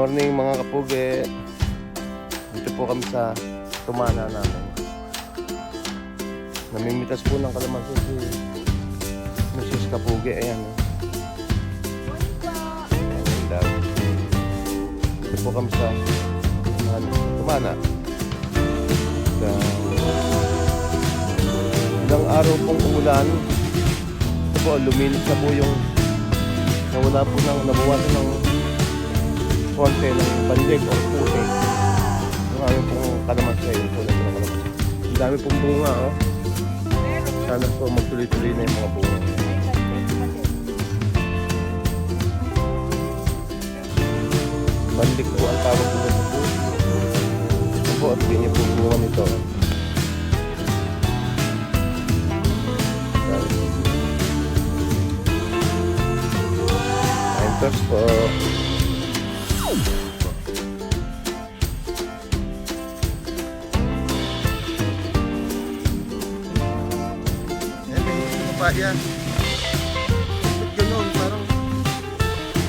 morning mga kapugi. Dito po kami sa tumana namin. Namimitas po ng kalamansi si Mrs. Kapugi. Ayan. Ayan daw. Dito po kami sa tumana. Ilang araw pong umulan. Ito po, luminis na po yung nawala po ng nabawasan ng konti ng bandig o puti. Yung aming pong kalamansi. Yung po natin ng kalamansi. Ang dami pong bunga, oh. Sana po magtuloy-tuloy na yung mga bunga. Bandig po ang tawag dito sa po. Ito po, at ganyan po bunga nito. Enters po. Yan. Ba't gano'n? Parang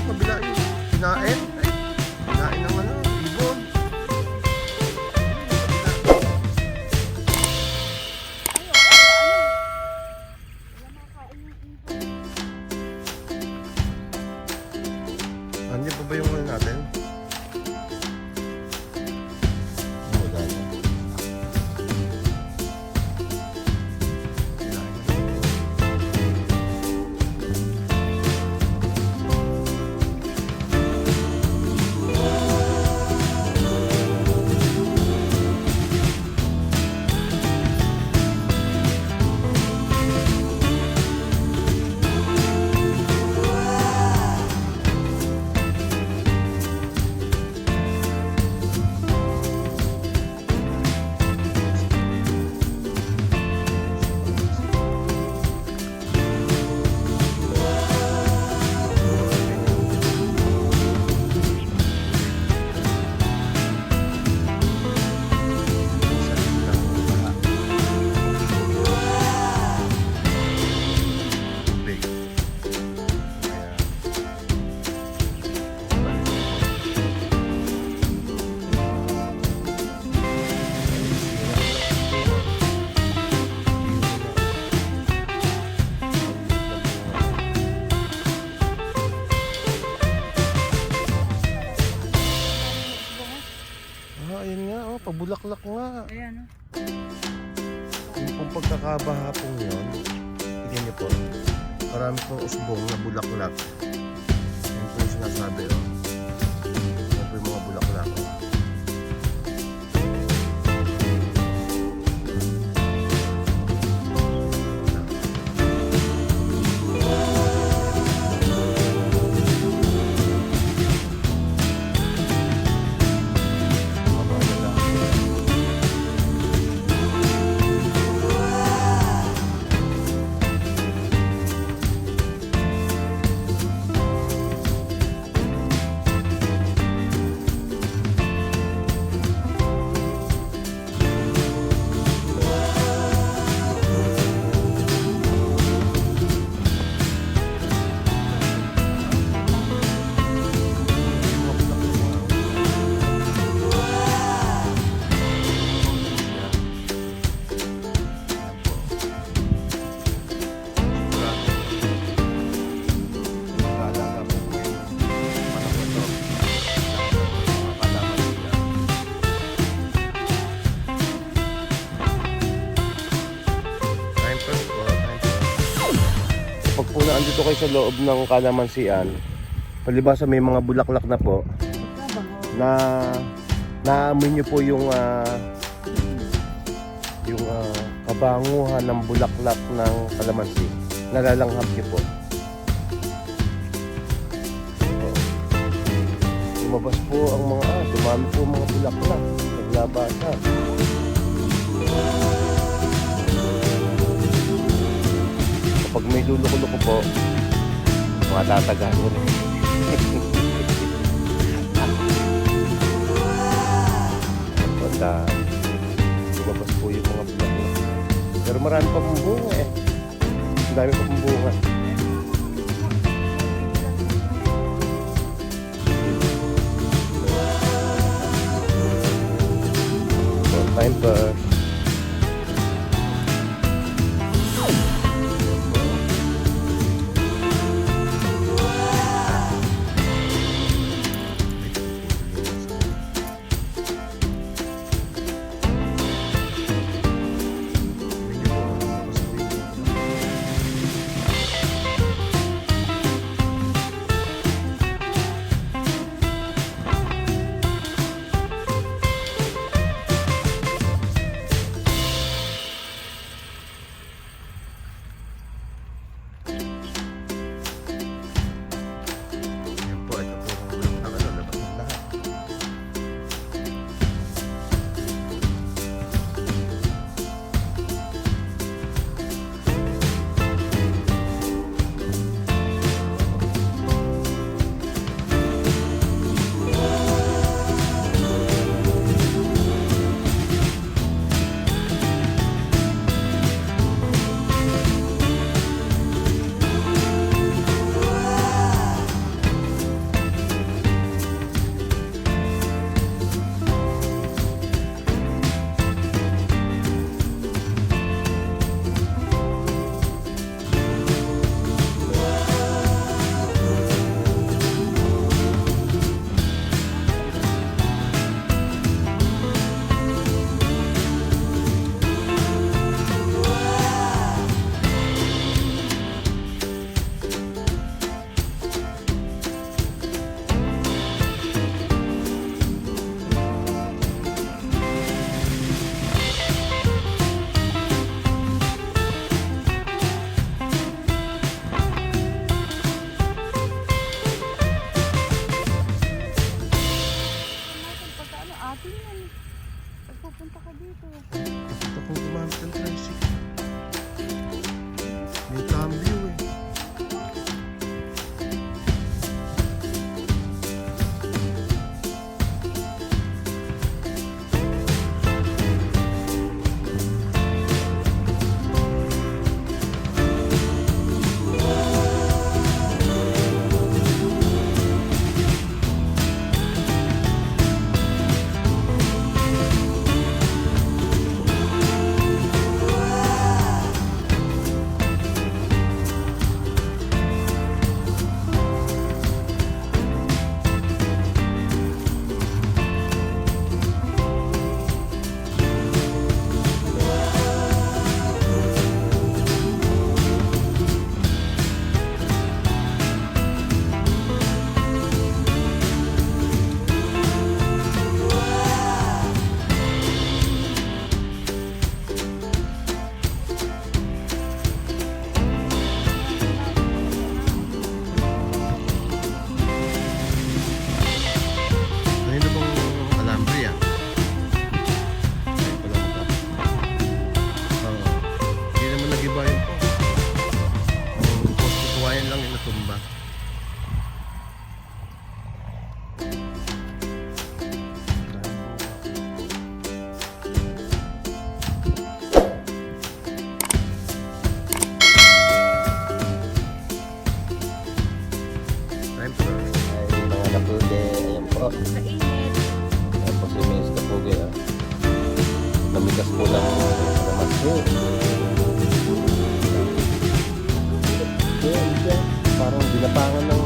kabila yung kinain. Ay, kinain ng ano, ibon. Andiyan pa ba yung ano natin? Wala na. Ayan nga, oh, pabulaklak nga. Ayan, oh. Yung pong pagkakabaha pong yun, tignan niyo po, marami pong usbong na bulaklak. Yan po yung sinasabi, oh. Yan po yung mga bulaklak, oh. Pag po naandito kayo sa loob ng kalamansian, palibasa may mga bulaklak na po na naamoy nyo po yung kabanguhan ng bulaklak ng kalamansi. Nalalanghap nyo po. Lumabas po ang mga dumami po mga bulaklak. Naglabasa. Kapag may luluko-luko po, mga tataga ko rin. Lumabas po yung mga bulaklak. Pero marami pa pong bunga eh. Ang dami pa pong bunga. Time first. Pupunta ka dito. Gusto kong gumamit ng tricycle. May cambio eh. Ano bang alambre yan? Ay, pala ko. Hindi naman nag-iba yun po. Ang poste kuwayan lang yung natumba. Time first. Ay, mga kapude, ayan po. Kainit. Tapos yung minis kapude, ah. Namigas po ng alamat po. Ayan siya. Parang binapangan ng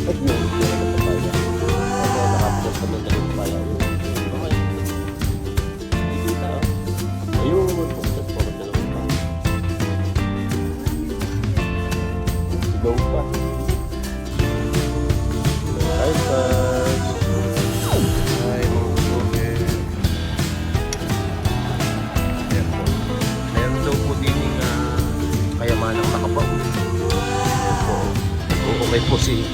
ay yun. Kaya na papaya. Ako, nakapulas kami ng lumpaya. Okay. Nakikita, oh. Ayun, pupuntas po ng lumpaya. Sigaw pa. Time first. Ay, mga kukuhe. Ayan po. Meron daw po din yung kayamanang nakabaon. Ayan po. Nag-uukay po si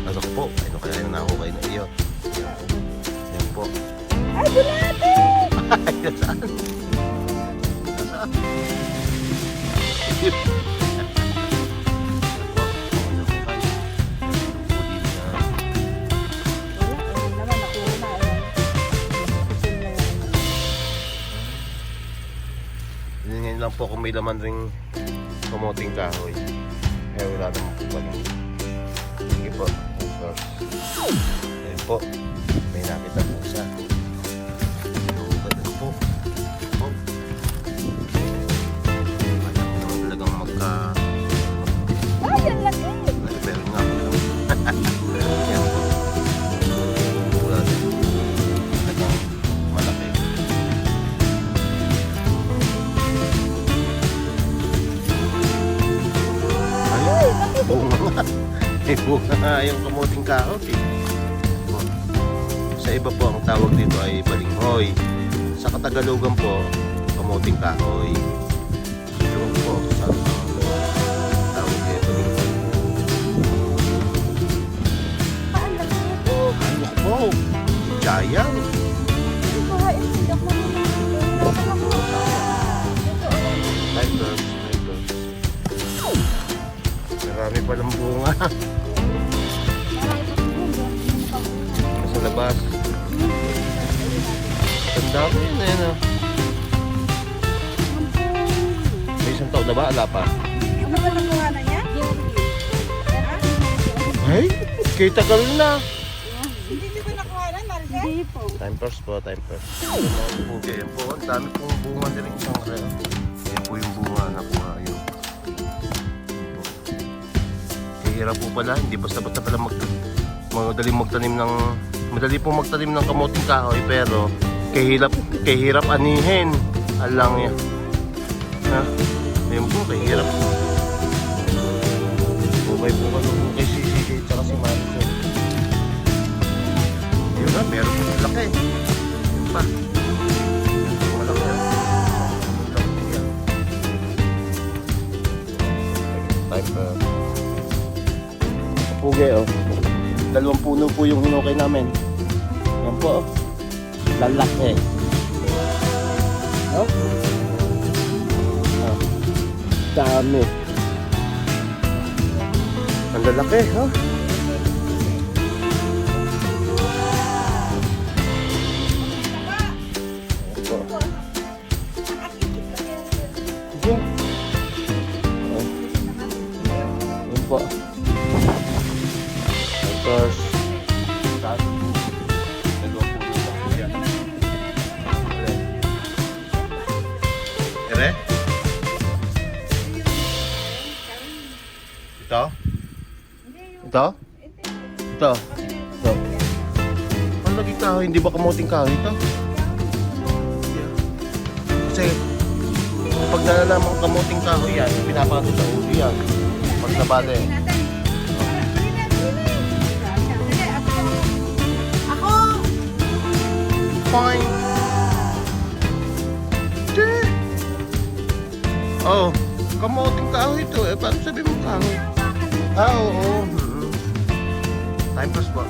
ano ko po. Ano kaya yung nakukay na iyo. Ayan po. Ay, bulate! Ay, nasaan? Nasaan? Ayan po. Okay na po kayo. Meron po din na Wala, naman nakuha na. Putul na yan. Ngayon lang po kung may laman ring kamoting kahoy. Kaya wala naman po pala. Sige po. Ayan po. May nakita po siya. bunga yung kamuting kahoy. Po. Sa iba po ang tawag dito ay balinghoy. Sa Katagalogan po, kamuting kahoy. Yung po sa tawag dito balinghoy. Ano po? Giant. Tigers. Marami palang bunga. Sa labas. Ang dami yun eh, no? May isang taon na ba? Ala pa. Ano ba nakuha na niya? Ay, kay tagal na. Hindi niyo ba nakuha na, Maricel? Hindi po. Time first po, time first. Okay, yan po. Ang dami pong bunga din isang kaya. Yan po yung bunga na kuha yun. Kahirap po pala, hindi basta-basta pala madali pong magtanim ng kamuting kahoy, pero kahirap anihin. Alang yan. Ha? Yan po, kahirap. Bubay po ka doon kay CCJ tsaka si Maricel. Yun na, meron po laki. Yun pa. Yun po malaki yan. Laki yan. Type Puge, oh. 2 puno po yung hinukay namin. Yan po, oh. Lalaki. Oh? Oh. Dami. Ang lalaki, oh. Yan po. Sige. Oh. Yan po. Tapos, taas po. 2 puno lang po yan. Ere? Ito? Ito? Ito? Ito? Ang lagi kahoy, hindi ba kamuting kahoy ito? Kasi, pag nalalaman kamuting kahoy yan, pinapakato sa ulo yan. Pag nabali. Fine. Oh, kamuting kahoy ito eh. Paano sabi mo kahoy? Ah, oo. Time first po.